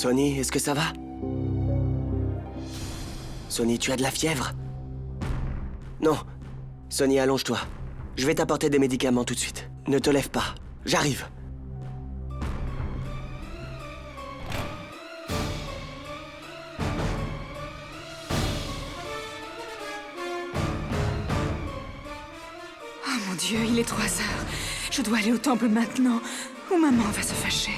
Sonny, est-ce que ça va? Sonny, tu as de la fièvre? Non. Sonny, allonge-toi. Je vais t'apporter des médicaments tout de suite. Ne te lève pas. J'arrive. Oh mon Dieu, il est 3 heures. Je dois aller au temple maintenant, ou maman va se fâcher.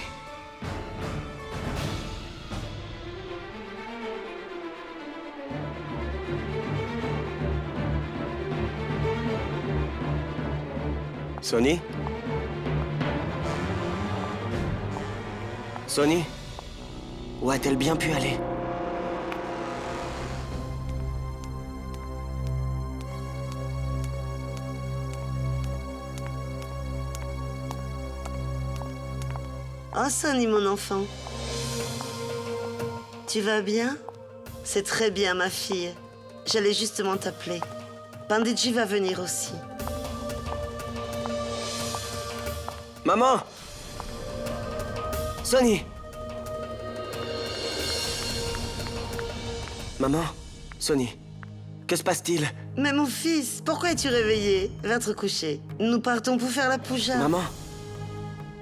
Sonny? Sonny? Où a-t-elle bien pu aller? Oh, Sonny, mon enfant. Tu vas bien? C'est très bien, ma fille. J'allais justement t'appeler. Panditji va venir aussi. Maman! Sonny! Maman? Sonny? Que se passe-t-il? Mais mon fils, pourquoi es-tu réveillé? Va te coucher. Nous partons pour faire la puja. Maman?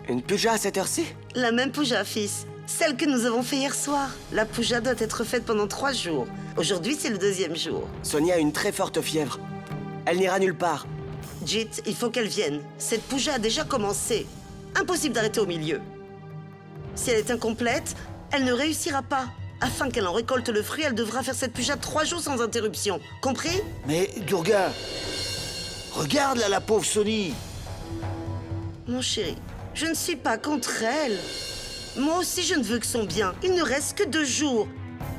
Une puja à cette heure-ci? La même puja, fils. Celle que nous avons fait hier soir. La puja doit être faite pendant 3 jours. Aujourd'hui, c'est le 2e jour. Sonny a une très forte fièvre. Elle n'ira nulle part. Jit, il faut qu'elle vienne. Cette puja a déjà commencé. Impossible d'arrêter au milieu. Si elle est incomplète, elle ne réussira pas. Afin qu'elle en récolte le fruit, elle devra faire cette puja 3 jours sans interruption. Compris? Mais, Durga, regarde là la pauvre Sonny. Mon chéri, je ne suis pas contre elle. Moi aussi, je ne veux que son bien. Il ne reste que 2 jours.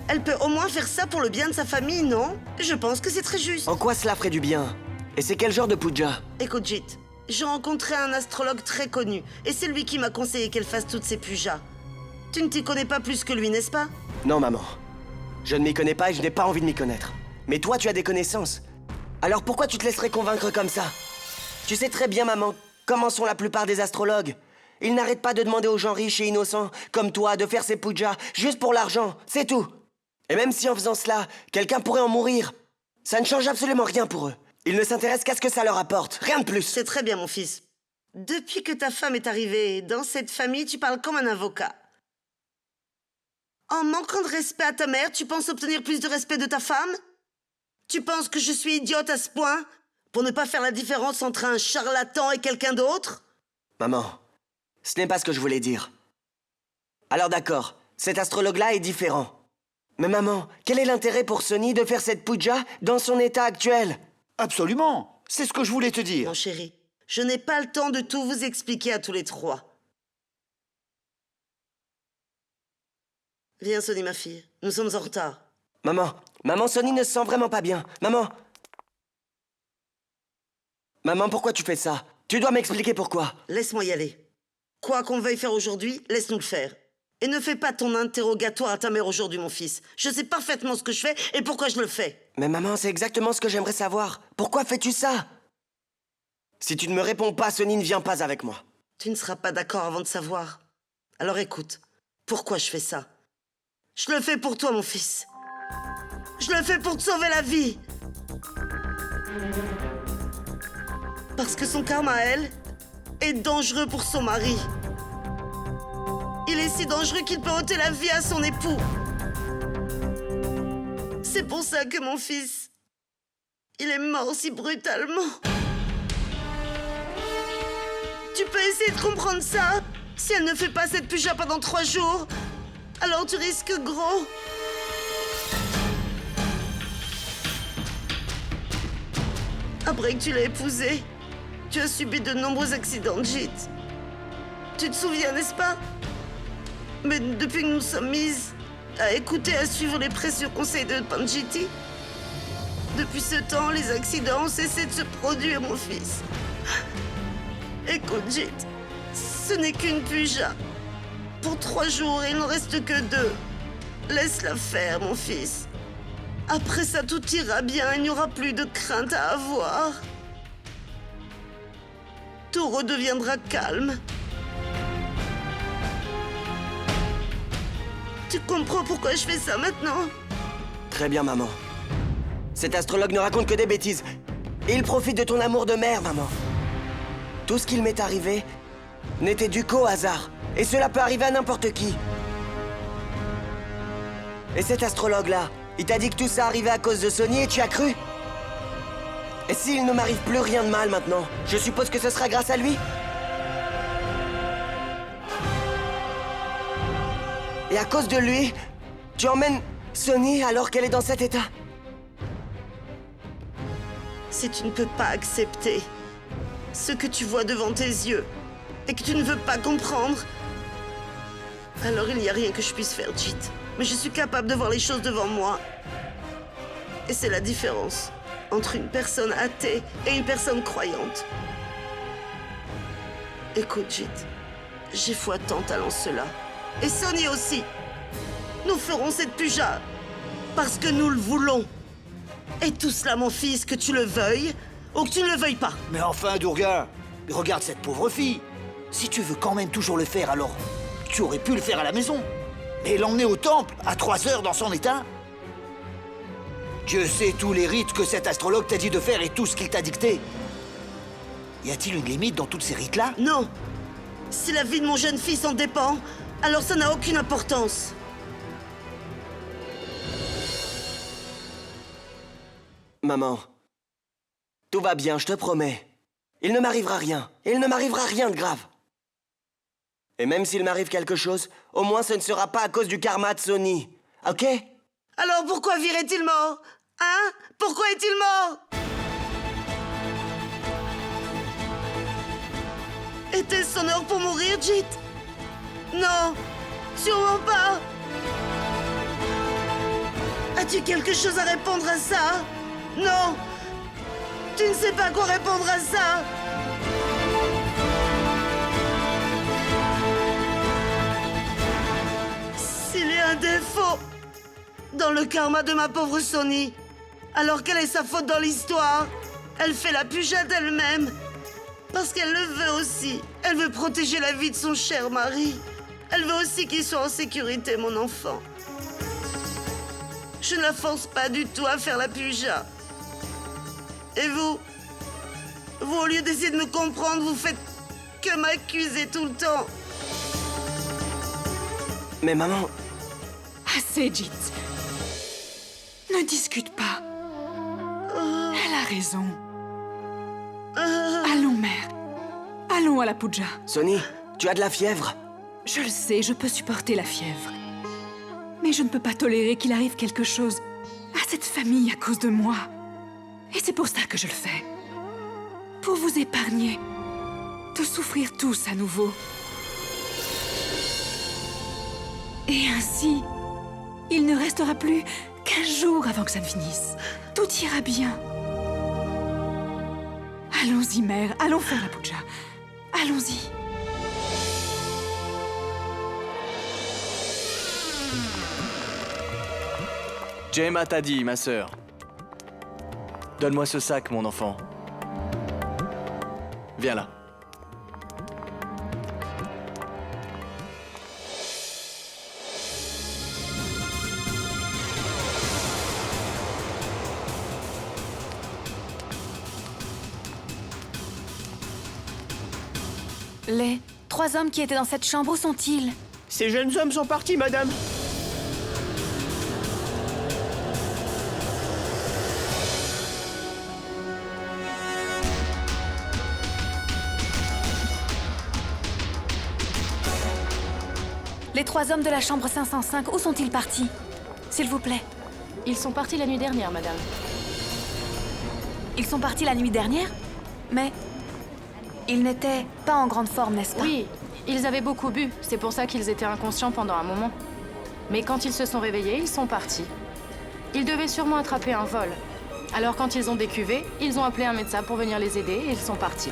Elle peut au moins faire ça pour le bien de sa famille, non? Je pense que c'est très juste. En quoi cela ferait du bien? Et c'est quel genre de puja? Écoute, Jit, j'ai rencontré un astrologue très connu, et c'est lui qui m'a conseillé qu'elle fasse toutes ces pujas. Tu ne t'y connais pas plus que lui, n'est-ce pas? Non, maman. Je ne m'y connais pas et je n'ai pas envie de m'y connaître. Mais toi, tu as des connaissances. Alors pourquoi tu te laisserais convaincre comme ça? Tu sais très bien, maman, comment sont la plupart des astrologues. Ils n'arrêtent pas de demander aux gens riches et innocents, comme toi, de faire ces pujas juste pour l'argent, c'est tout. Et même si en faisant cela, quelqu'un pourrait en mourir, ça ne change absolument rien pour eux. Ils ne s'intéressent qu'à ce que ça leur apporte, rien de plus. C'est très bien, mon fils. Depuis que ta femme est arrivée dans cette famille, tu parles comme un avocat. En manquant de respect à ta mère, tu penses obtenir plus de respect de ta femme? Tu penses que je suis idiote à ce point pour ne pas faire la différence entre un charlatan et quelqu'un d'autre? Maman, ce n'est pas ce que je voulais dire. Alors d'accord, cet astrologue-là est différent. Mais maman, quel est l'intérêt pour Sonny de faire cette puja dans son état actuel? Absolument, c'est ce que je voulais te dire. Mon chéri, je n'ai pas le temps de tout vous expliquer à tous les 3. Viens, Sonny, ma fille. Nous sommes en retard. Maman, Sonny ne se sent vraiment pas bien. Maman, pourquoi tu fais ça? Tu dois m'expliquer pourquoi. Laisse-moi y aller. Quoi qu'on veuille faire aujourd'hui, laisse-nous le faire. Et ne fais pas ton interrogatoire à ta mère aujourd'hui, mon fils. Je sais parfaitement ce que je fais et pourquoi je le fais. Mais maman, c'est exactement ce que j'aimerais savoir. Pourquoi fais-tu ça? Si tu ne me réponds pas, Sonny ne vient pas avec moi. Tu ne seras pas d'accord avant de savoir. Alors écoute, pourquoi je fais ça? Je le fais pour toi, mon fils. Je le fais pour te sauver la vie. Parce que son karma, elle, est dangereux pour son mari. Il est si dangereux qu'il peut ôter la vie à son époux. C'est pour ça que mon fils, il est mort si brutalement. Tu peux essayer de comprendre ça? Si elle ne fait pas cette puja pendant 3 jours, alors tu risques gros. Après que tu l'as épousée, tu as subi de nombreux accidents de gîte. Tu te souviens, n'est-ce pas? Mais depuis que nous sommes mises à écouter, à suivre les précieux conseils de Panjiti, depuis ce temps, les accidents ont cessé de se produire, mon fils. Écoute, Jit, ce n'est qu'une puja. Pour 3 jours, il n'en reste que 2. Laisse-la faire, mon fils. Après ça, tout ira bien, il n'y aura plus de crainte à avoir. Tout redeviendra calme. Tu comprends pourquoi je fais ça maintenant? Très bien, maman. Cet astrologue ne raconte que des bêtises. Et il profite de ton amour de mère, maman. Tout ce qu'il m'est arrivé n'était dû qu'au hasard. Et cela peut arriver à n'importe qui. Et cet astrologue-là, il t'a dit que tout ça arrivait à cause de Sonny et tu as cru? Et s'il ne m'arrive plus rien de mal maintenant, je suppose que ce sera grâce à lui? Et à cause de lui, tu emmènes Sonny alors qu'elle est dans cet état? Si tu ne peux pas accepter ce que tu vois devant tes yeux et que tu ne veux pas comprendre, alors il n'y a rien que je puisse faire, Jit. Mais je suis capable de voir les choses devant moi. Et c'est la différence entre une personne athée et une personne croyante. Écoute, Jit, j'ai foi tant en cela. Et Sonny aussi. Nous ferons cette puja parce que nous le voulons. Et tout cela, mon fils, que tu le veuilles ou que tu ne le veuilles pas. Mais enfin, Durga, regarde cette pauvre fille. Si tu veux quand même toujours le faire, alors tu aurais pu le faire à la maison. Mais l'emmener au temple, à 3 heures dans son état? Dieu sait tous les rites que cet astrologue t'a dit de faire et tout ce qu'il t'a dicté. Y a-t-il une limite dans tous ces rites-là? Non. Si la vie de mon jeune fils en dépend, alors ça n'a aucune importance. Maman, tout va bien, je te promets. Il ne m'arrivera rien. Il ne m'arrivera rien de grave. Et même s'il m'arrive quelque chose, au moins ce ne sera pas à cause du karma de Sonny. Ok? Alors pourquoi virait-il mort? Hein? Pourquoi est-il mort? Était-ce son heure pour mourir, Jit? Non, sûrement pas. As-tu quelque chose à répondre à ça? Non, tu ne sais pas quoi répondre à ça. S'il y a un défaut dans le karma de ma pauvre Sonny, alors quelle est sa faute dans l'histoire? Elle fait la puja d'elle-même. Parce qu'elle le veut aussi. Elle veut protéger la vie de son cher mari. Elle veut aussi qu'il soit en sécurité, mon enfant. Je ne la force pas du tout à faire la puja. Et vous, au lieu d'essayer de me comprendre, vous faites que m'accuser tout le temps. Mais maman, Assez, Jit. Ne discute pas. Elle a raison. Allons, mère. Allons à la puja. Sonny, tu as de la fièvre? Je le sais, je peux supporter la fièvre. Mais je ne peux pas tolérer qu'il arrive quelque chose à cette famille à cause de moi. Et c'est pour ça que je le fais. Pour vous épargner de souffrir tous à nouveau. Et ainsi, il ne restera plus qu'un jour avant que ça ne finisse. Tout ira bien. Allons-y, mère. Allons faire la puja. Allons-y. Gemma t'a dit, ma sœur. Donne-moi ce sac, mon enfant. Viens là. Les 3 hommes qui étaient dans cette chambre, où sont-ils? Ces jeunes hommes sont partis, madame. Les 3 hommes de la chambre 505, où sont-ils partis? S'il vous plaît. Ils sont partis la nuit dernière, madame. Ils sont partis la nuit dernière? Mais ils n'étaient pas en grande forme, n'est-ce pas? Oui, ils avaient beaucoup bu. C'est pour ça qu'ils étaient inconscients pendant un moment. Mais quand ils se sont réveillés, ils sont partis. Ils devaient sûrement attraper un vol. Alors quand ils ont décuvé, ils ont appelé un médecin pour venir les aider et ils sont partis.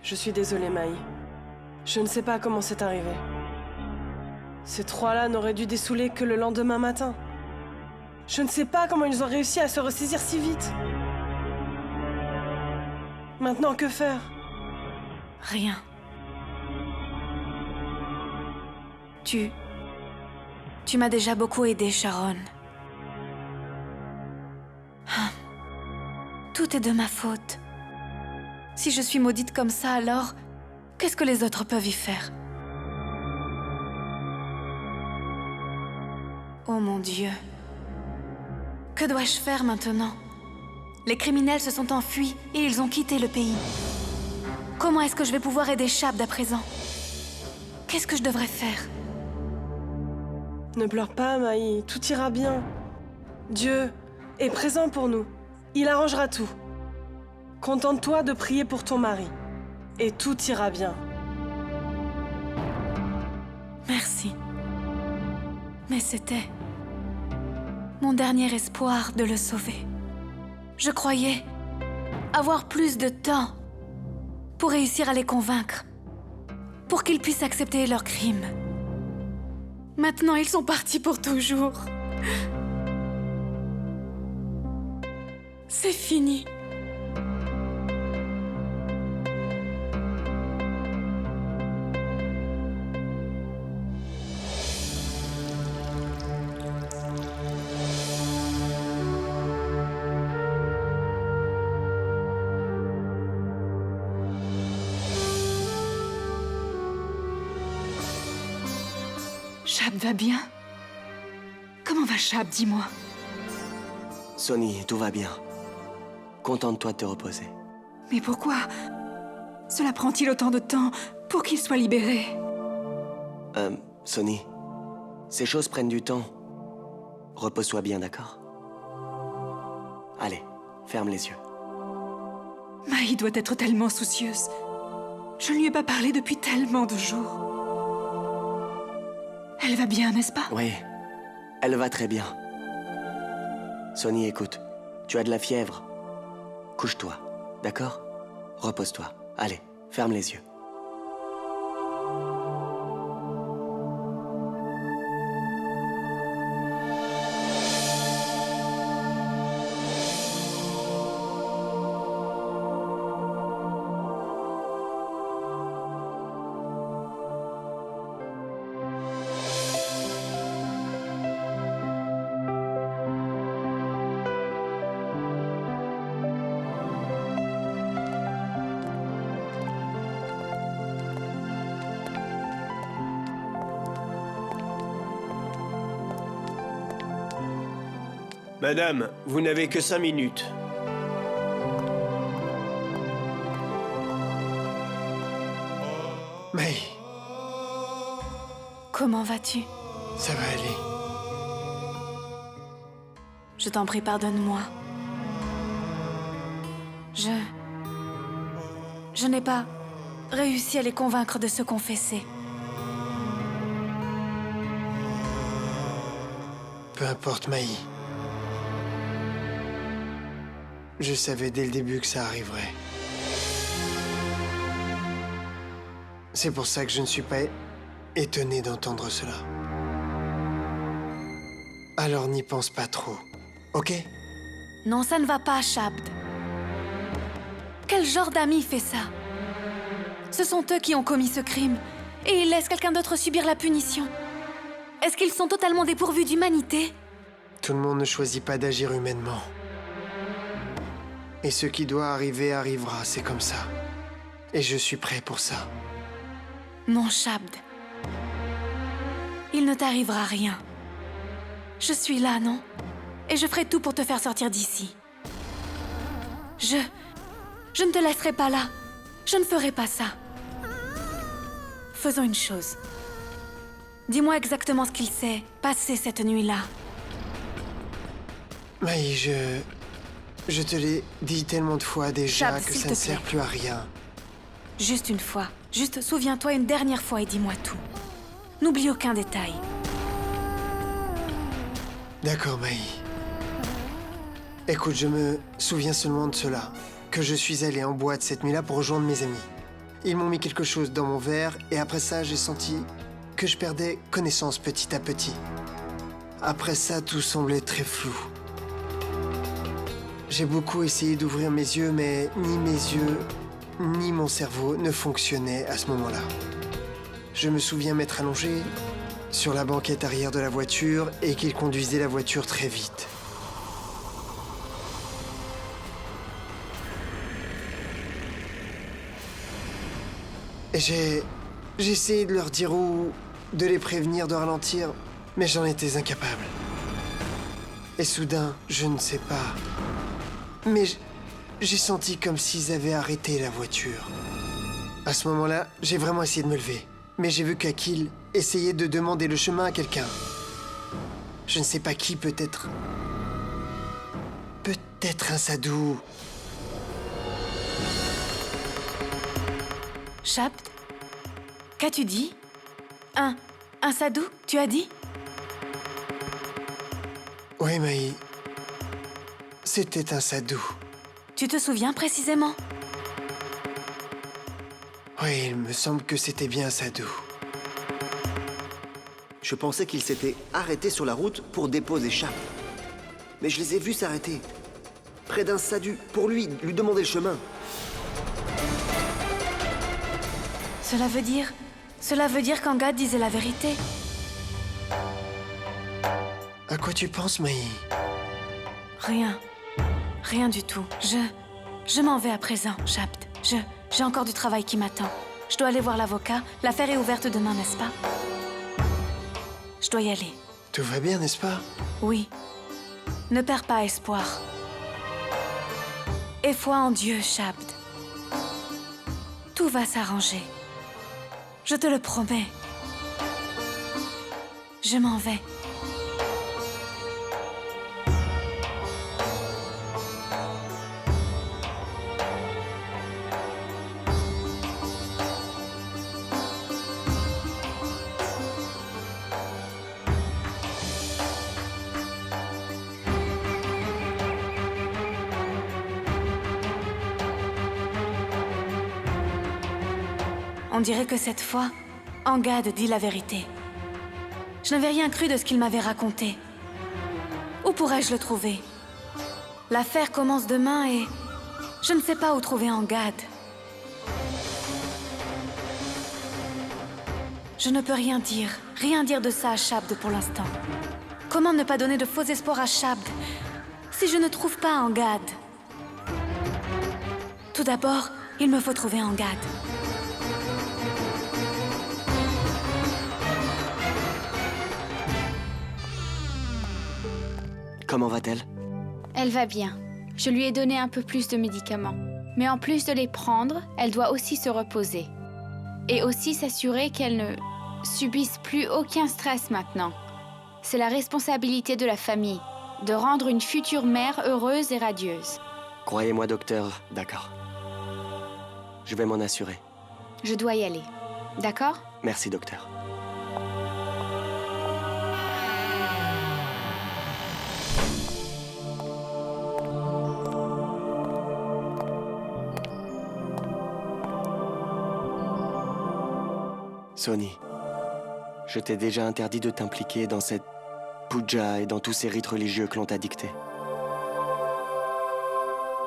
Je suis désolée, Maï. Je ne sais pas comment c'est arrivé. Ces trois-là n'auraient dû dessouler que le lendemain matin. Je ne sais pas comment ils ont réussi à se ressaisir si vite. Maintenant, que faire? Rien. Tu m'as déjà beaucoup aidé, Sharon. Ah. Tout est de ma faute. Si je suis maudite comme ça, alors qu'est-ce que les autres peuvent y faire? Oh mon Dieu. Que dois-je faire maintenant? Les criminels se sont enfuis et ils ont quitté le pays. Comment est-ce que je vais pouvoir aider Shabd à présent? Qu'est-ce que je devrais faire? Ne pleure pas, Maï, tout ira bien. Dieu est présent pour nous. Il arrangera tout. Contente-toi de prier pour ton mari. Et tout ira bien. Merci. Mais c'était mon dernier espoir de le sauver. Je croyais avoir plus de temps pour réussir à les convaincre, pour qu'ils puissent accepter leurs crimes. Maintenant, ils sont partis pour toujours. C'est fini. Shabd va bien? Comment va Shabd, dis-moi? Sonny, tout va bien. Contente-toi de te reposer. Mais pourquoi? Cela prend-il autant de temps pour qu'il soit libéré? Sonny, ces choses prennent du temps. Repose-toi bien, d'accord? Allez, ferme les yeux. Maï doit être tellement soucieuse. Je ne lui ai pas parlé depuis tellement de jours. Elle va bien, n'est-ce pas? Oui, elle va très bien. Sonny, écoute, tu as de la fièvre. Couche-toi, d'accord? Repose-toi. Allez, ferme les yeux. Madame, vous n'avez que 5 minutes. May, Comment vas-tu? ça va aller. Je t'en prie, pardonne-moi. Je n'ai pas réussi à les convaincre de se confesser. Peu importe, May. Je savais dès le début que ça arriverait. C'est pour ça que je ne suis pas étonné d'entendre cela. Alors n'y pense pas trop, ok? Non, ça ne va pas, Shabd. Quel genre d'ami fait ça? Ce sont eux qui ont commis ce crime, et ils laissent quelqu'un d'autre subir la punition. Est-ce qu'ils sont totalement dépourvus d'humanité? Tout le monde ne choisit pas d'agir humainement. Et ce qui doit arriver arrivera, c'est comme ça. Et je suis prêt pour ça. Non, Shabd. Il ne t'arrivera rien. Je suis là, non? Et je ferai tout pour te faire sortir d'ici. Je ne te laisserai pas là. Je ne ferai pas ça. Faisons une chose. Dis-moi exactement ce qu'il s'est passé cette nuit-là. Maï, je te l'ai dit tellement de fois déjà Shabd, que s'il ça te ne sert plaît. plus à rien. Juste une fois. Juste souviens-toi une dernière fois et dis-moi tout. N'oublie aucun détail. D'accord, Maï. Écoute, je me souviens seulement de cela. Que je suis allé en boîte cette nuit-là pour rejoindre mes amis. Ils m'ont mis quelque chose dans mon verre et après ça, j'ai senti que je perdais connaissance petit à petit. Après ça, tout semblait très flou. J'ai beaucoup essayé d'ouvrir mes yeux, mais ni mes yeux, ni mon cerveau ne fonctionnaient à ce moment-là. Je me souviens m'être allongé sur la banquette arrière de la voiture et qu'il conduisait la voiture très vite. J'ai essayé de leur dire ou de les prévenir de ralentir, mais j'en étais incapable. Et soudain, je ne sais pas, mais j'ai senti comme s'ils avaient arrêté la voiture. À ce moment-là, j'ai vraiment essayé de me lever, mais j'ai vu qu'Akil essayait de demander le chemin à quelqu'un. Je ne sais pas qui, peut-être un sadou. Shabd, qu'as-tu dit? Un sadou, tu as dit? Oui, Maï. C'était un sadou. Tu te souviens précisément? Oui, il me semble que c'était bien un sadou. Je pensais qu'ils s'étaient arrêtés sur la route pour déposer Shabd. Mais je les ai vus s'arrêter. Près d'un sadhu, pour lui demander le chemin. Cela veut dire qu'Angad disait la vérité. À quoi tu penses, Maï? Rien du tout. Je m'en vais à présent, Shabd. J'ai encore du travail qui m'attend. Je dois aller voir l'avocat. L'affaire est ouverte demain, n'est-ce pas? Je dois y aller. Tout va bien, n'est-ce pas? Oui. Ne perds pas espoir. Aie foi en Dieu, Shabd. Tout va s'arranger. Je te le promets. Je m'en vais. On dirait que cette fois, Angad dit la vérité. Je n'avais rien cru de ce qu'il m'avait raconté. Où pourrais-je le trouver? L'affaire commence demain et je ne sais pas où trouver Angad. Je ne peux rien dire de ça à Shabd pour l'instant. Comment ne pas donner de faux espoirs à Shabd si je ne trouve pas Angad? Tout d'abord, il me faut trouver Angad. Comment va-t-elle? Elle va bien. Je lui ai donné un peu plus de médicaments. Mais en plus de les prendre, elle doit aussi se reposer. Et aussi s'assurer qu'elle ne subisse plus aucun stress maintenant. C'est la responsabilité de la famille, de rendre une future mère heureuse et radieuse. Croyez-moi, docteur, d'accord. Je vais m'en assurer. Je dois y aller. D'accord? Merci, docteur. Sonny, je t'ai déjà interdit de t'impliquer dans cette puja et dans tous ces rites religieux que l'on t'a dictés.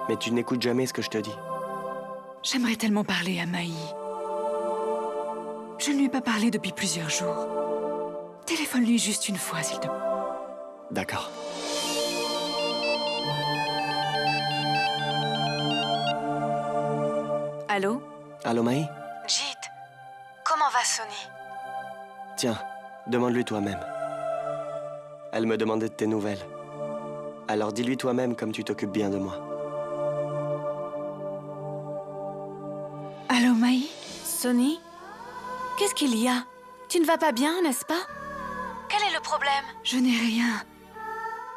Mais tu n'écoutes jamais ce que je te dis. J'aimerais tellement parler à Maï. Je ne lui ai pas parlé depuis plusieurs jours. Téléphone-lui juste une fois, s'il te plaît. D'accord. Allô? Allô, Maï? Jit, comment va Sonny? Tiens, demande-lui toi-même. Elle me demandait de tes nouvelles. Alors dis-lui toi-même comme tu t'occupes bien de moi. Allô, Maï? Sonny? Qu'est-ce qu'il y a? Tu ne vas pas bien, n'est-ce pas? Quel est le problème? Je n'ai rien.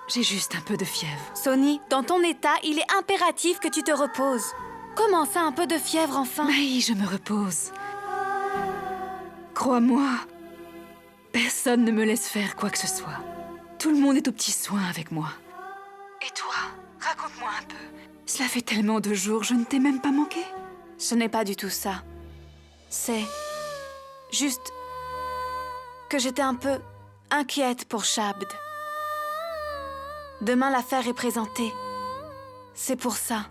J'ai juste un peu de fièvre. Sonny, dans ton état, il est impératif que tu te reposes. Comment ça, un peu de fièvre, enfin? Maï, je me repose. Crois-moi, personne ne me laisse faire quoi que ce soit. Tout le monde est aux petits soins avec moi. Et toi, raconte-moi un peu. Cela fait tellement de jours, je ne t'ai même pas manqué. Ce n'est pas du tout ça. C'est juste que j'étais un peu inquiète pour Shabd. Demain, l'affaire est présentée. C'est pour ça.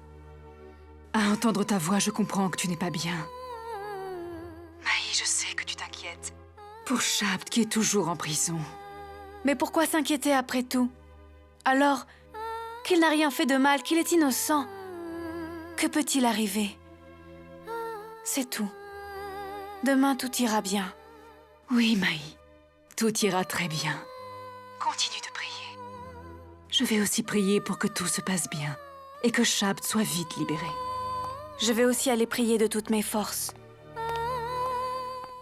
À entendre ta voix, je comprends que tu n'es pas bien. Maï, je sais que tu t'inquiètes. Pour Shabd qui est toujours en prison. Mais pourquoi s'inquiéter après tout? Alors qu'il n'a rien fait de mal, qu'il est innocent. Que peut-il arriver? C'est tout. Demain, tout ira bien. Oui, Maï. Tout ira très bien. Continue de prier. Je vais aussi prier pour que tout se passe bien et que Shabd soit vite libéré. Je vais aussi aller prier de toutes mes forces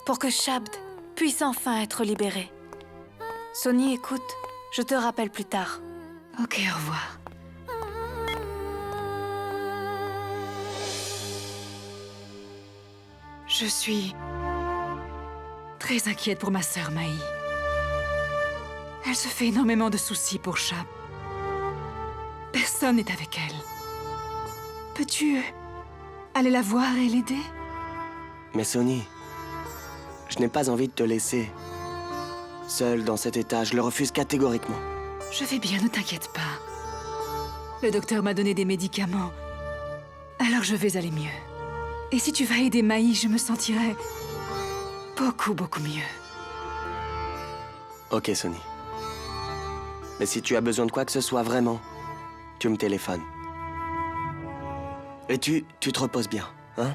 pour que Shabd puisse enfin être libéré. Sonny, écoute, je te rappelle plus tard. Ok, au revoir. Je suis très inquiète pour ma sœur Maï. Elle se fait énormément de soucis pour Shabd. Personne n'est avec elle. Peux-tu aller la voir et l'aider? Mais Sonny, je n'ai pas envie de te laisser seule dans cet état. Je le refuse catégoriquement. Je vais bien, ne t'inquiète pas. Le docteur m'a donné des médicaments. Alors je vais aller mieux. Et si tu vas aider Maï, je me sentirai beaucoup, beaucoup mieux. Ok, Sonny. Mais si tu as besoin de quoi que ce soit vraiment, tu me téléphones. Et tu te reposes bien, hein?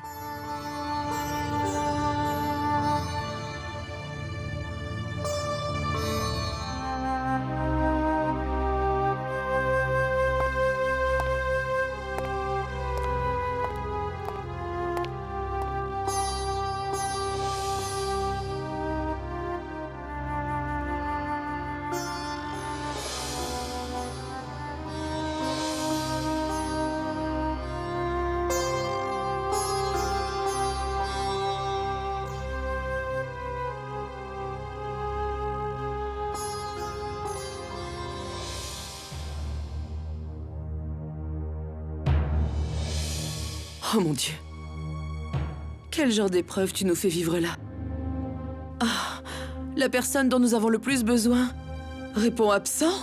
Oh mon Dieu. Quel genre d'épreuve tu nous fais vivre là? Ah, la personne dont nous avons le plus besoin répond absent?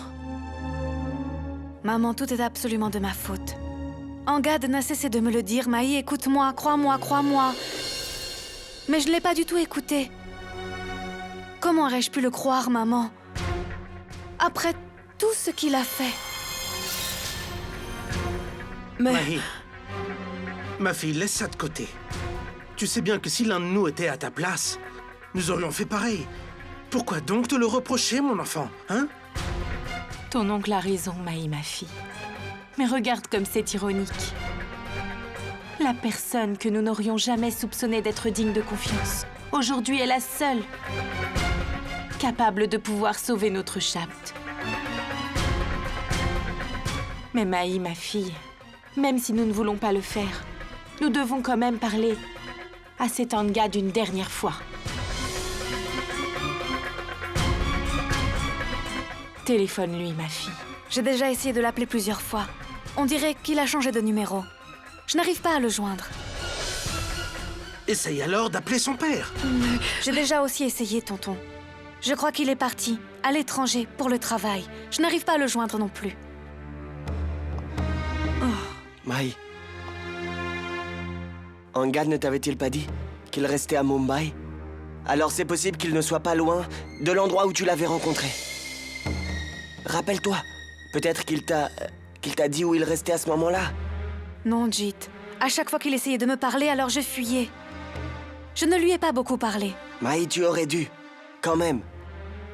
Maman, tout est absolument de ma faute. Angad n'a cessé de me le dire. Maï, écoute-moi, crois-moi, crois-moi. Mais je ne l'ai pas du tout écouté. Comment aurais-je pu le croire, maman? Après tout ce qu'il a fait. Mais... Mahi, ma fille, laisse ça de côté. Tu sais bien que si l'un de nous était à ta place, nous aurions fait pareil. Pourquoi donc te le reprocher, mon enfant, hein? Ton oncle a raison, Maï, ma fille. Mais regarde comme c'est ironique. La personne que nous n'aurions jamais soupçonnée d'être digne de confiance, aujourd'hui est la seule capable de pouvoir sauver notre Shabd. Mais Maï, ma fille, même si nous ne voulons pas le faire, nous devons quand même parler à cet Angad une dernière fois. Téléphone-lui, ma fille. J'ai déjà essayé de l'appeler plusieurs fois. On dirait qu'il a changé de numéro. Je n'arrive pas à le joindre. Essaye alors d'appeler son père. J'ai déjà aussi essayé, tonton. Je crois qu'il est parti, à l'étranger, pour le travail. Je n'arrive pas à le joindre non plus. Maï. Angad ne t'avait-il pas dit qu'il restait à Mumbai? Alors c'est possible qu'il ne soit pas loin de l'endroit où tu l'avais rencontré. Rappelle-toi, peut-être qu'il t'a dit où il restait à ce moment-là. Non, Jit. À chaque fois qu'il essayait de me parler, alors je fuyais. Je ne lui ai pas beaucoup parlé. Maï, tu aurais dû. Quand même.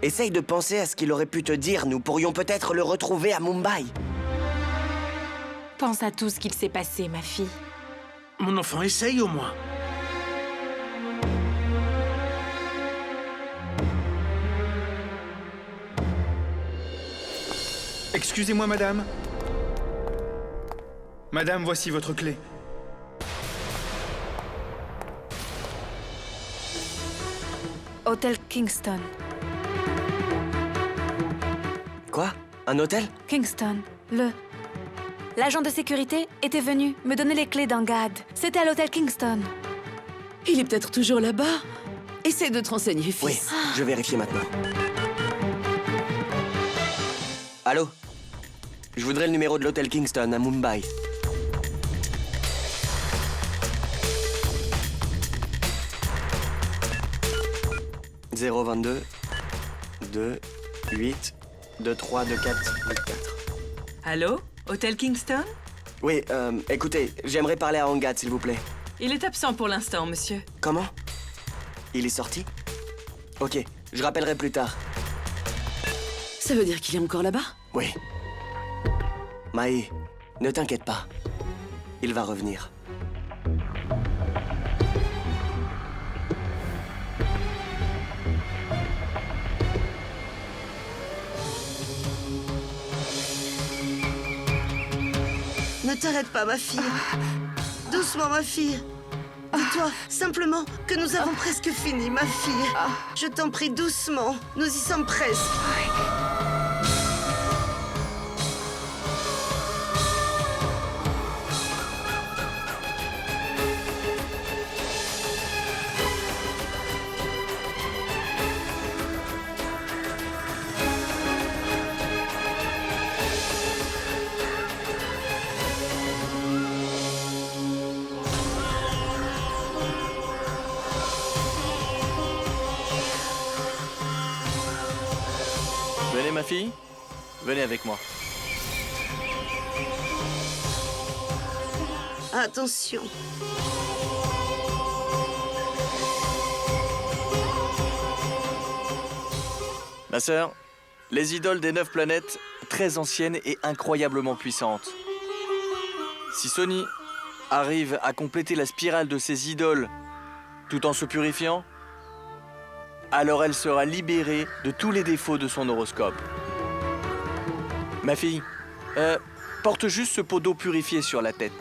Essaye de penser à ce qu'il aurait pu te dire. Nous pourrions peut-être le retrouver à Mumbai. Pense à tout ce qu'il s'est passé, ma fille. Mon enfant, essaye au moins. Excusez-moi, madame. Madame, voici votre clé. Hôtel Kingston. Quoi? Un hôtel? Kingston. L'agent de sécurité était venu me donner les clés d'Angad. C'était à l'hôtel Kingston. Il est peut-être toujours là-bas. Essaie de te renseigner, fils. Oui, je vérifie maintenant. Allô? Je voudrais le numéro de l'hôtel Kingston à Mumbai. « 022 2 8 2 3 2 4 8 4. Allô? Hôtel Kingston? Oui, écoutez, j'aimerais parler à Angad, s'il vous plaît. Il est absent pour l'instant, monsieur. Comment? Il est sorti? Ok, je rappellerai plus tard. Ça veut dire qu'il est encore là-bas? Oui. Maï, ne t'inquiète pas. Il va revenir. Ne t'arrête pas, ma fille. Doucement, ma fille. Dis-toi simplement que nous avons presque fini, ma fille. Je t'en prie, doucement. Nous y sommes presque. Venez, ma fille. Venez avec moi. Attention. Ma sœur, les idoles des 9 planètes, très anciennes et incroyablement puissantes. Si Sony arrive à compléter la spirale de ces idoles tout en se purifiant, alors elle sera libérée de tous les défauts de son horoscope. Ma fille, porte juste ce pot d'eau purifiée sur la tête.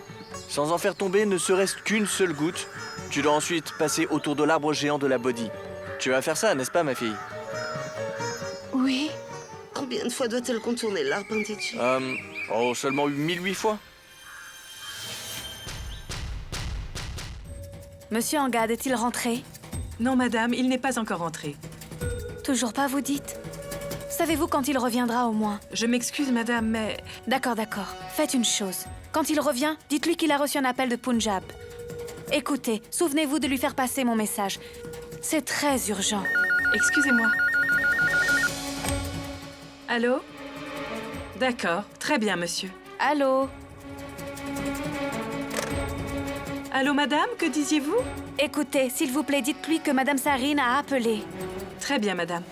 Sans en faire tomber ne serait-ce qu'une seule goutte, tu dois ensuite passer autour de l'arbre géant de la Bodhi. Tu vas faire ça, n'est-ce pas, ma fille? Oui. Combien de fois doit-elle contourner l'arbre, Panditji? Seulement 1008 fois. Monsieur Angad est-il rentré? Non, madame, il n'est pas encore rentré. Toujours pas, vous dites? Savez-vous quand il reviendra au moins? Je m'excuse, madame, mais... D'accord. Faites une chose. Quand il revient, dites-lui qu'il a reçu un appel de Punjab. Écoutez, souvenez-vous de lui faire passer mon message. C'est très urgent. Excusez-moi. Allô? D'accord, très bien, monsieur. Allô? Allô, madame, que disiez-vous? Écoutez, s'il vous plaît, dites-lui que madame Sarine a appelé. Très bien, madame.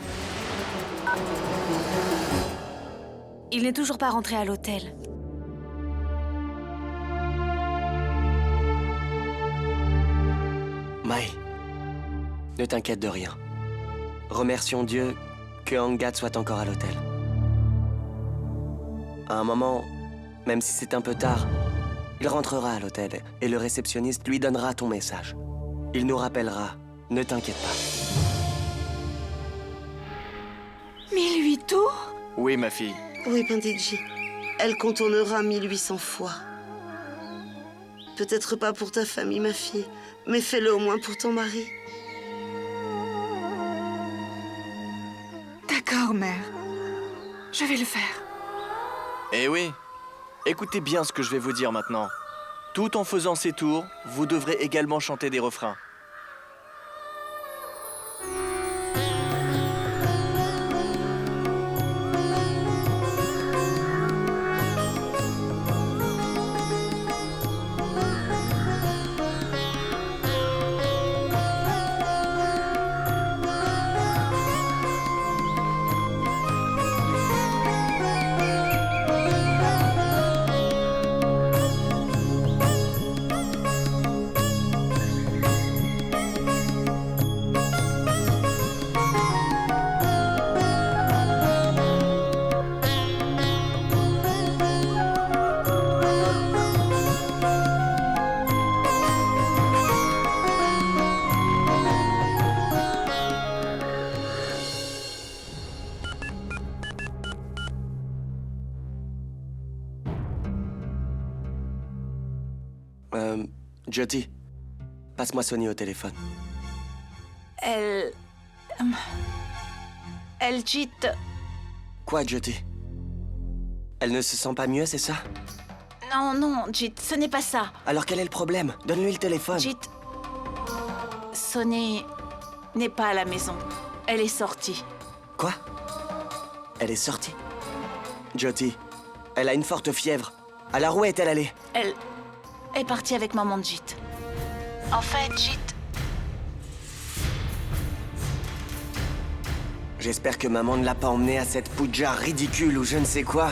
Il n'est toujours pas rentré à l'hôtel. Mai, ne t'inquiète de rien. Remercions Dieu que Angad soit encore à l'hôtel. À un moment, même si c'est un peu tard, il rentrera à l'hôtel et le réceptionniste lui donnera ton message. Il nous rappellera, ne t'inquiète pas. 1008 tours? Oui, ma fille. Oui, Panditji. Elle contournera 1800 fois. Peut-être pas pour ta famille, ma fille, mais fais-le au moins pour ton mari. D'accord, mère. Je vais le faire. Eh oui. Écoutez bien ce que je vais vous dire maintenant. Tout en faisant ces tours, vous devrez également chanter des refrains. Jyoti, Passe-moi Sonny au téléphone. Elle Jit... Quoi, Jyoti? Elle ne se sent pas mieux, c'est ça? Non, Jit, ce n'est pas ça. Alors quel est le problème? Donne-lui le téléphone. Jit... Sonny n'est pas à la maison. Elle est sortie. Quoi? Elle est sortie? Jyoti, elle a une forte fièvre. Alors où est-elle allée? Elle est partie avec maman de Jit. En fait, Jit... J'espère que maman ne l'a pas emmenée à cette puja ridicule ou je ne sais quoi.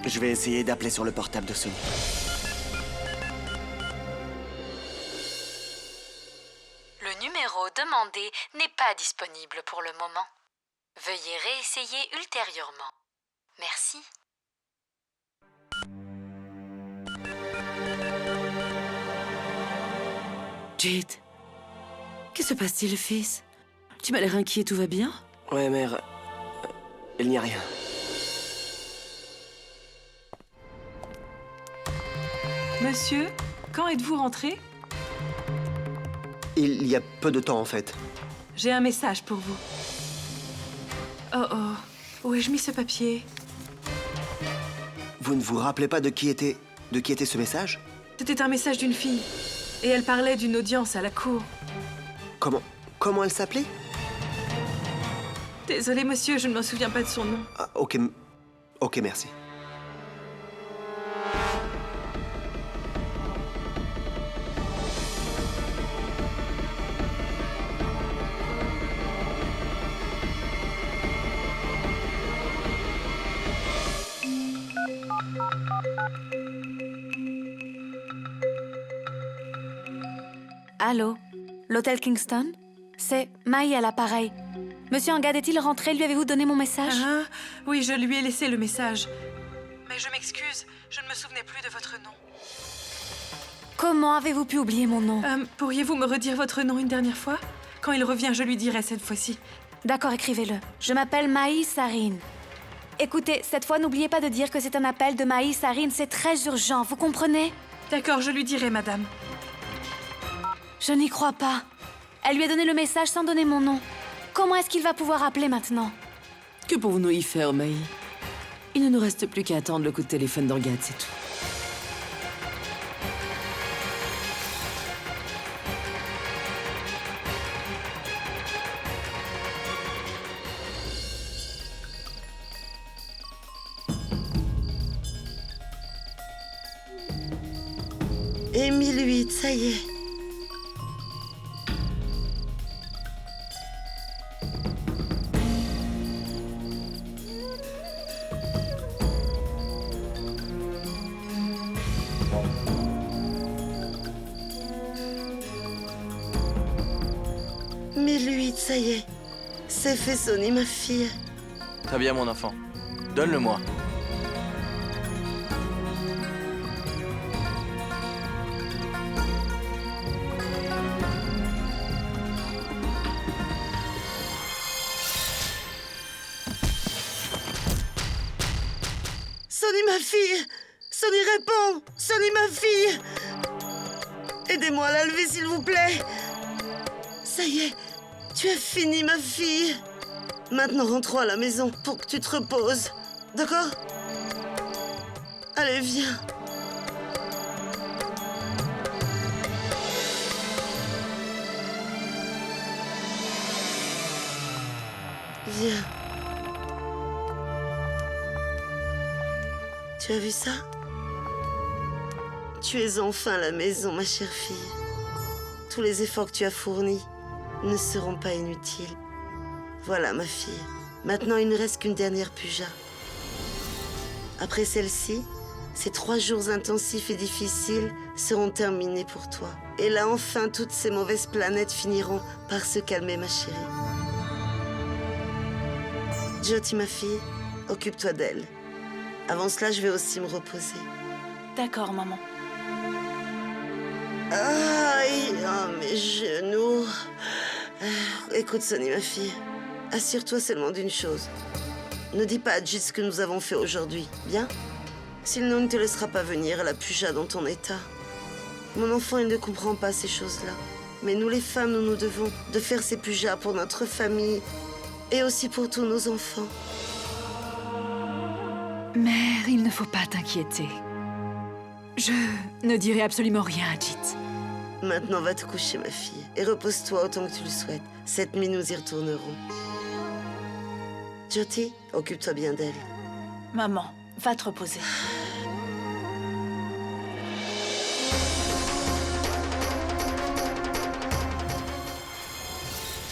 Je vais essayer d'appeler sur le portable de Sonny. Le numéro demandé n'est pas disponible pour le moment. Veuillez réessayer ultérieurement. Merci. Jade, que se passe-t-il, fils? Tu m'as l'air inquiet, tout va bien? Ouais, mère. Il n'y a rien. Monsieur, quand êtes-vous rentré? Il y a peu de temps, en fait. J'ai un message pour vous. Oh, où ai-je mis ce papier? Vous ne vous rappelez pas de qui était ce message? C'était un message d'une fille. Et elle parlait d'une audience à la cour. Comment elle s'appelait? Désolé, monsieur, je ne me souviens pas de son nom. Ah, ok, merci. Allô? L'hôtel Kingston? C'est Maï à l'appareil. Monsieur Angad est-il rentré? Lui avez-vous donné mon message? Oui, je lui ai laissé le message. Mais je m'excuse, je ne me souvenais plus de votre nom. Comment avez-vous pu oublier mon nom? Pourriez-vous me redire votre nom une dernière fois? Quand il revient, je lui dirai cette fois-ci. D'accord, écrivez-le. Je m'appelle Maï Sarine. Écoutez, cette fois, n'oubliez pas de dire que c'est un appel de Maï Sarine. C'est très urgent, vous comprenez? D'accord, je lui dirai, madame. Je n'y crois pas. Elle lui a donné le message sans donner mon nom. Comment est-ce qu'il va pouvoir appeler maintenant? Que pouvons-nous y faire, Maï? Il ne nous reste plus qu'à attendre le coup de téléphone d'Angad, c'est tout. Et 1008, ça y est. Ça y est, c'est fait, Sonny, ma fille. Très bien, mon enfant. Donne-le-moi. Sonny, ma fille! Sonny, réponds! Sonny, ma fille! Aidez-moi à la lever, s'il vous plaît! Ça y est, tu as fini, ma fille. Maintenant, rentrons à la maison pour que tu te reposes. D'accord? Allez, viens. Viens. Tu as vu ça? Tu es enfin à la maison, ma chère fille. Tous les efforts que tu as fournis ne seront pas inutiles. Voilà, ma fille. Maintenant, il ne reste qu'une dernière puja. Après celle-ci, Ces 3 jours intensifs et difficiles seront terminés pour toi. Et là, enfin, toutes ces mauvaises planètes finiront par se calmer, ma chérie. Jyoti, ma fille, occupe-toi d'elle. Avant cela, je vais aussi me reposer. D'accord, maman. Aïe, oh, mes genoux. Écoute, Sonny, ma fille, assure-toi seulement d'une chose. Ne dis pas à Jit ce que nous avons fait aujourd'hui, bien? Sinon, il ne te laissera pas venir à la puja dans ton état. Mon enfant, il ne comprend pas ces choses-là. Mais nous, les femmes, nous nous devons de faire ces pujas pour notre famille et aussi pour tous nos enfants. Mère, il ne faut pas t'inquiéter. Je ne dirai absolument rien à Jit. Maintenant, va te coucher, ma fille, et repose-toi autant que tu le souhaites. Cette nuit, nous y retournerons. Jyoti, occupe-toi bien d'elle. Maman, va te reposer.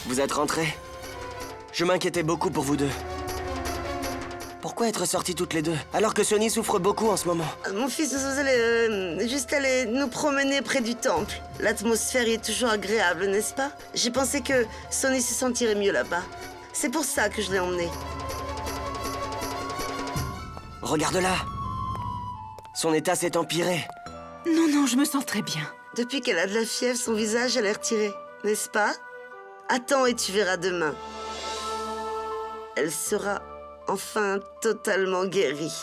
Vous êtes rentrés? Je m'inquiétais beaucoup pour vous deux. Pourquoi être sortis toutes les deux, alors que Sonny souffre beaucoup en ce moment? Mon fils, nous allons juste aller nous promener près du temple. L'atmosphère y est toujours agréable, n'est-ce pas? J'ai pensé que Sonny se sentirait mieux là-bas. C'est pour ça que je l'ai emmené. Regarde-la. Son état s'est empiré. Non, je me sens très bien. Depuis qu'elle a de la fièvre, son visage a l'air tiré, n'est-ce pas? Attends et tu verras demain. Elle sera enfin totalement guérie.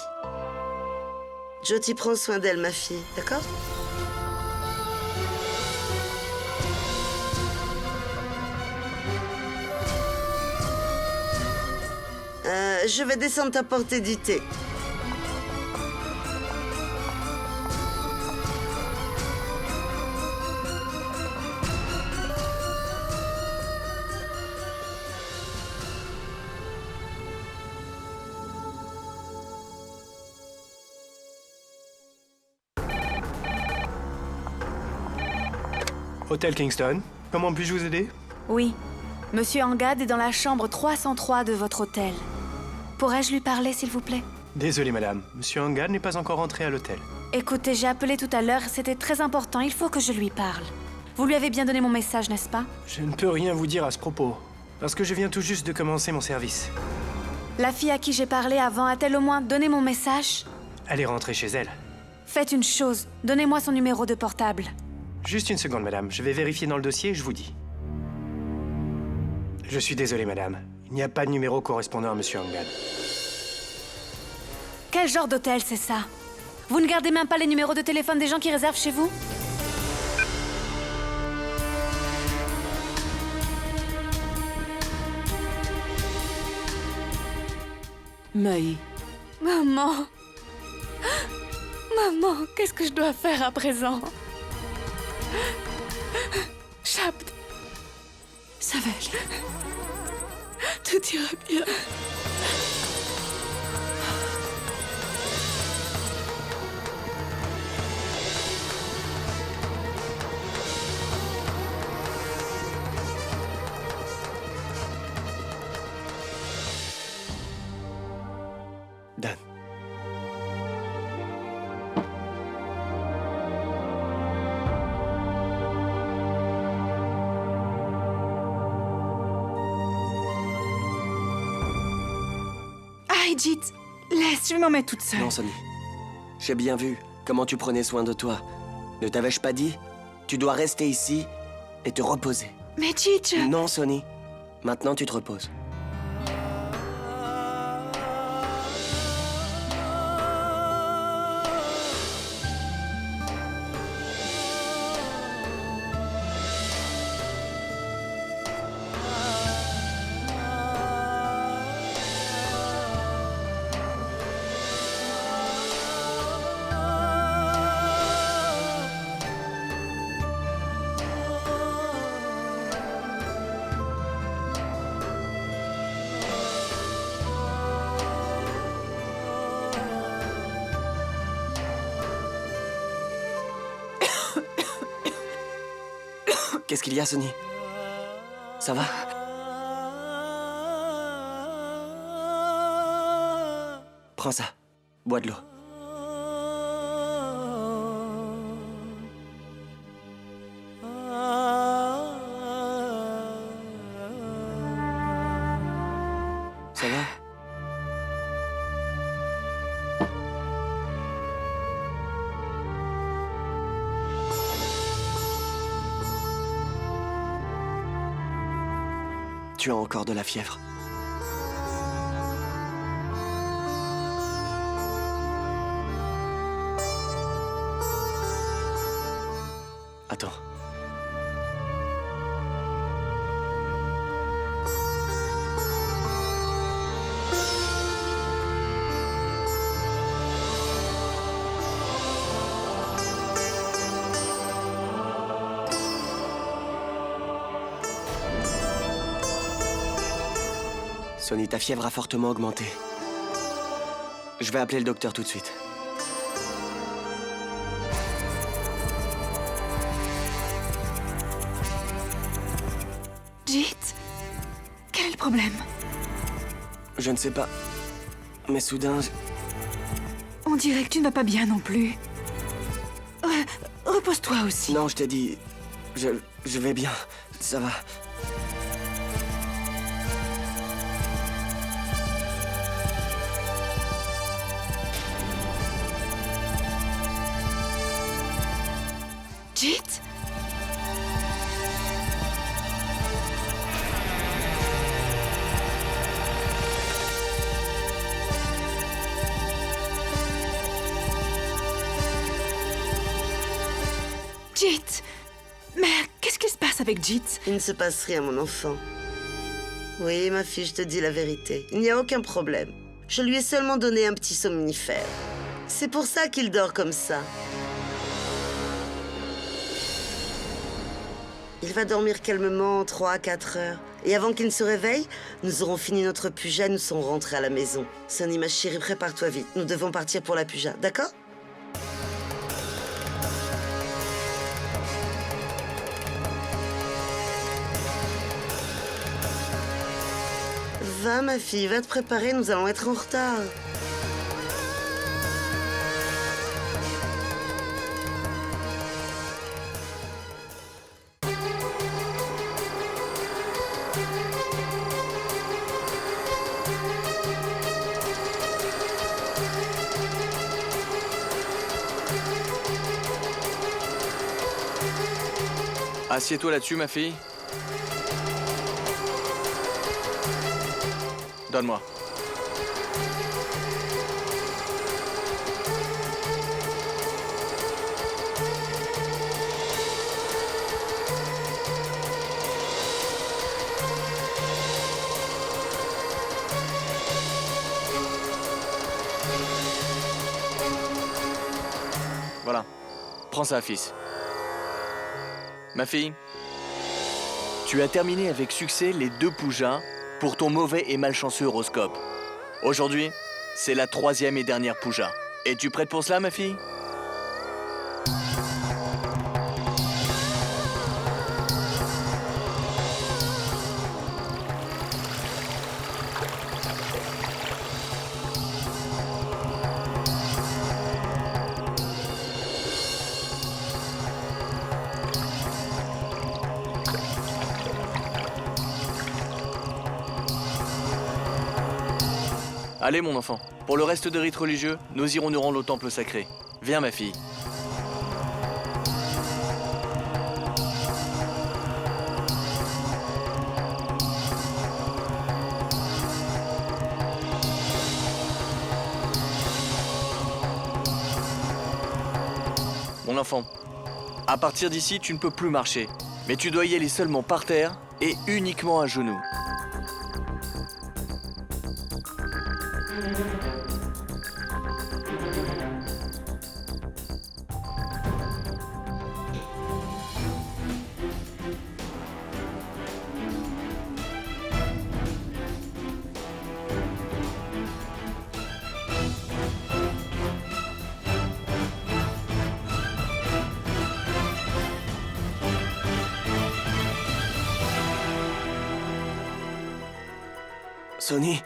Jyoti, prends soin d'elle, ma fille, d'accord? Je vais descendre t'apporter du thé. Hôtel Kingston, comment puis-je vous aider? Oui. Monsieur Angad est dans la chambre 303 de votre hôtel. Pourrais-je lui parler, s'il vous plaît? Désolé, madame. Monsieur Angad n'est pas encore rentré à l'hôtel. Écoutez, j'ai appelé tout à l'heure, c'était très important, il faut que je lui parle. Vous lui avez bien donné mon message, n'est-ce pas? Je ne peux rien vous dire à ce propos, parce que je viens tout juste de commencer mon service. La fille à qui j'ai parlé avant a-t-elle au moins donné mon message? Elle est rentrée chez elle. Faites une chose, donnez-moi son numéro de portable. Juste une seconde, madame. Je vais vérifier dans le dossier et je vous dis. Je suis désolé, madame. Il n'y a pas de numéro correspondant à Monsieur Angad. Quel genre d'hôtel c'est ça? Vous ne gardez même pas les numéros de téléphone des gens qui réservent chez vous? Maï. Maman. Maman, qu'est-ce que je dois faire à présent? Shabd. Ça va aller. Tout ira bien. Dan. Aïe, Jit, laisse, je vais m'en mettre toute seule. Non, Sonny. J'ai bien vu comment tu prenais soin de toi. Ne t'avais-je pas dit? Tu dois rester ici et te reposer. Mais Jit, je... Non, Sonny. Maintenant, tu te reposes. Qu'est-ce qu'il y a, Sonny? Ça va? Prends ça. Bois de l'eau. tu as encore de la fièvre. Attends. Sonny, ta fièvre a fortement augmenté. Je vais appeler le docteur tout de suite. Jit, quel est le problème? Je ne sais pas. Mais soudain, On dirait que tu ne vas pas bien non plus. Repose-toi aussi. Non, je t'ai dit... Je vais bien. Ça va. Jit? Jit! Mère, qu'est-ce qui se passe avec Jit? Il ne se passe rien, mon enfant. Oui, ma fille, je te dis la vérité. Il n'y a aucun problème. Je lui ai seulement donné un petit somnifère. C'est pour ça qu'il dort comme ça. Il va dormir calmement 3 à 4 heures. Et avant qu'il ne se réveille, nous aurons fini notre puja et nous serons rentrés à la maison. Sonny, ma chérie, prépare-toi vite. Nous devons partir pour la puja, d'accord? Va, ma fille, va te préparer, nous allons être en retard. Assieds-toi là-dessus, ma fille. Donne-moi. Voilà. Prends ça, fils. Ma fille, tu as terminé avec succès les 2 pujas pour ton mauvais et malchanceux horoscope. Aujourd'hui, c'est la 3e et dernière puja. Es-tu prête pour cela, ma fille? Allez, mon enfant. Pour le reste de rites religieux, nous irons nous rendre au temple sacré. Viens, ma fille. Mon enfant, à partir d'ici, tu ne peux plus marcher. Mais tu dois y aller seulement par terre et uniquement à genoux. Sonny,